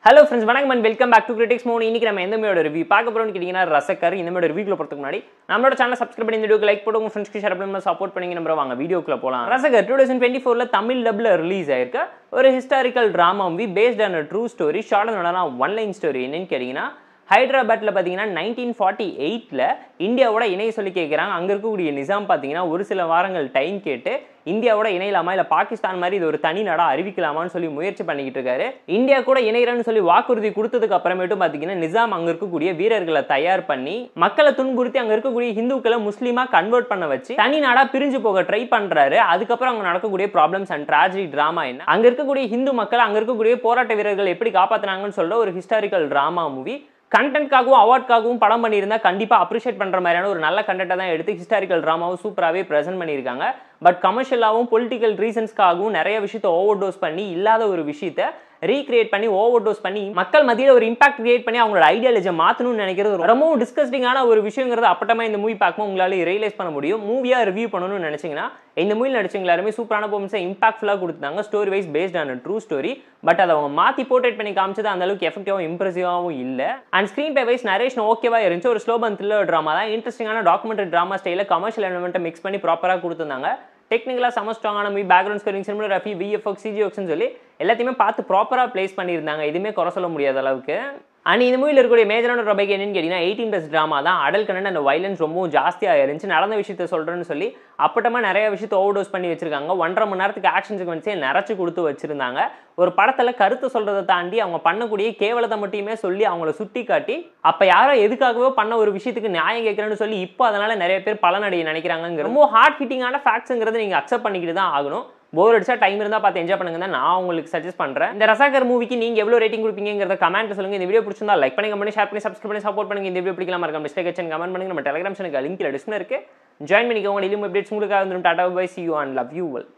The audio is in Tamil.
Hello friends, வணக்கம் and welcome back to Critics Mode. இன்னைக்கு நம்ம எந்த மூவியோட ரிவ்யூ பார்க்க போறோம்னு கேட்டிங்கனா ரசக்கர். இந்த மூவியோட ரிவ்யூக்குள்ள போறதுக்கு முன்னாடி நம்மளோட சேனலை சப்ஸ்கிரைப் பண்ணி இந்த வீடியோக்கு லைக் போடுங்க, உங்க ஃப்ரெண்ட்ஸ்க்கு ஷேர் பண்ணி சப்போர்ட் பண்ணீங்க. நம்ம வாங்க வீடியோக்குள்ள போலாம். ரசக்கர் 2024ல தமிழ் டப்ல ரிலீஸ் ஆயிருக்க ஒரு historical drama movie based on a true story. Short and one line story. என்னன்னு கேட்டிங்கனா ஹைதராபாத்ல பாத்தீங்கன்னா 1948ல இந்தியாவோட இணைய சொல்லி கேட்குறாங்க. அங்க இருக்கக்கூடிய நிசாம் பாத்தீங்கன்னா ஒரு சில வாரங்கள் டைம் கேட்டு இந்தியாவோட இணையலாமா இல்ல பாகிஸ்தான் மாதிரி இது ஒரு தனி நாடா அறிவிக்கலாமான்னு சொல்லி முயற்சி பண்ணிக்கிட்டு இருக்காரு. இந்தியா கூட இணையறன்னு சொல்லி வாக்குறுதி கொடுத்ததுக்கு அப்புறமேட்டும் பாத்தீங்கன்னா நிசாம் அங்க இருக்கக்கூடிய வீரர்களை தயார் பண்ணி மக்களை துன்புறுத்தி அங்க இருக்கக்கூடிய ஹிந்துக்களை முஸ்லீமா கன்வெர்ட் பண்ண வச்சு தனி நாடா பிரிஞ்சு போக ட்ரை பண்றாரு. அதுக்கப்புறம் அங்க நடக்கக்கூடிய ப்ராப்ளம்ஸ் அண்ட் ட்ராஜடி டிராமா என்ன, அங்க இருக்கக்கூடிய ஹிந்து மக்கள் அங்க இருக்கக்கூடிய போராட்ட வீரர்கள் எப்படி காப்பாத்தினாங்கன்னு சொல்ற ஒரு ஹிஸ்டாரிக்கல் டிராமா மூவி. கண்டென்ட்காகவும் அவார்ட்காகவும் படம் பண்ணியிருந்தா கண்டிப்பா அப்ரிஷியேட் பண்ற மாதிரியான ஒரு நல்ல கண்டென்ட்டை தான் எடுத்து ஹிஸ்டாரிக்கல் டிராமாவும் சூப்பராகவே ப்ரெசென்ட் பண்ணியிருக்காங்க. பட் கமர்ஷியலாகவும் பொலிட்டிக்கல் ரீசன்ஸ்க்காகவும் நிறைய விஷயத்தை ஓவர் டோஸ் பண்ணி இல்லாத ஒரு விஷயத்தை ரீக்ரியேட் பண்ணி ஓவர் டோஸ் பண்ணி மக்கள் மத்தியில் ஒரு இம்பாக்ட் கிரியேட் பண்ணி அவங்களோட ஐடியாலஜியை மாற்றணும்னு நினைக்கிறது ரொம்பவும் டிஸ்கஸ்டிங்கான ஒரு விஷயங்கிறது அப்பட்டமா இந்த மூவி பார்க்கும்போது உங்களால ரியலைஸ் பண்ண முடியும். மூவியா ரிவ்யூ பண்ணணும்னு நினைச்சீங்கன்னா இந்த மூவியில் நடிச்சவங்க எல்லாருமே சூப்பரான பெர்ஃபார்மன்ஸை இம்பாக்ட்ஃபுல்லாக கொடுத்தாங்க. Story wise based on true story. But அதை அவங்க மாற்றி போர்ட்ரேட் பண்ணி காமிச்சது அந்த அளவுக்கு எஃபெக்டிவாகவும் இம்ப்ரெசிவாகவும் இல்லை. And screenplay wise narration ஓகேவா இருந்துச்சு. ஒரு ஸ்லோ பன் த்ரில்லர் ட்ராமா தான். இன்ட்ரெஸ்டிங்கான டாக்குமெண்ட்ரி ட்ராமா ஸ்டைலில் கமர்ஷியல் எலிமெண்ட்டை மிக்ஸ் பண்ணி ப்ராப்பராக கொடுத்துருந்தாங்க. டெக்னிக்கலாக செம ஸ்ட்ராங்கான movie, background scoring, cinematography, VFX, சிஜிஎக்ஸ்னு சொல்லி எல்லாத்தையுமே பார்த்து ப்ராப்பராக பிளேஸ் பண்ணியிருந்தாங்க. எதுவுமே குறை சொல்ல முடியாத அளவுக்கு. அண்ட் இந்த மூவியில் இருக்கக்கூடிய மேஜரான ட்ராபேக் என்னன்னு கேட்டிங்கன்னா 18+ ட்ராமா தான். அடல் கண்டென்ட் அந்த வைலன்ஸ் ரொம்பவும் ஜாஸ்தியாக இருந்துச்சு. நடந்த விஷயத்த சொல்கிறேன்னு சொல்லி அப்பட்டமாக நிறைய விஷயத்தை ஓவர் டோஸ் பண்ணி வச்சிருக்காங்க. 1.5 மணி நேரத்துக்கு ஆக்ஷன் சீக்வன்ஸே நிறைச்சு கொடுத்து வச்சிருந்தாங்க. ஒரு படத்தில் கருத்து சொல்கிறத தாண்டி அவங்க பண்ணக்கூடிய கேவலத்தை மட்டுமே சொல்லி அவங்கள சுட்டி காட்டி அப்போ யாரோ எதுக்காகவோ பண்ண ஒரு விஷயத்துக்கு நியாயம் கேட்குறேன்னு சொல்லி இப்போ அதனால் நிறைய பேர் பலனடைய நினைக்கிறாங்க. ரொம்ப ஹார்ட் ஹிட்டிங்கான ஃபேக்ட்ஸுங்கிறத நீங்கள் அக்செப்ட் பண்ணிக்கிட்டு தான் ஆகணும். போர் அடிச்சா டைம் இருந்தால் பார்த்து என்ஜாய் பண்ணுங்க தான் நான் உங்களுக்கு சஜஸ்ட் பண்ணுறேன். இந்த ரசாகர் மூவிக்கு நீங்கள் எவ்வளோ ரேட்டிங் கொடுப்பீங்கிறத கமெண்ட் சொல்லுங்கள். இந்த வீடியோ பிடிச்சிருந்தா லைக் பண்ணி, கமெண்ட், ஷேர் பண்ணி, சப்ஸ்கிரைப் பண்ணி சப்போர்ட் பண்ணுங்க. இந்த வீடியோ பிடிக்கலாம் மறக்காம மிஸ்டேக் வச்சு கமெண்ட் பண்ணுங்க. நம்ம டெலிகிராம் சேனலுக்கு லிங்க் டிஸ்கிரிப்ஷனில் இருக்கு. ஜாயின் பண்ணிக்கோங்க. இனியும் அப்டேட்ஸ் உங்களுக்காக வந்துடும். Tata bye, see you and love you all.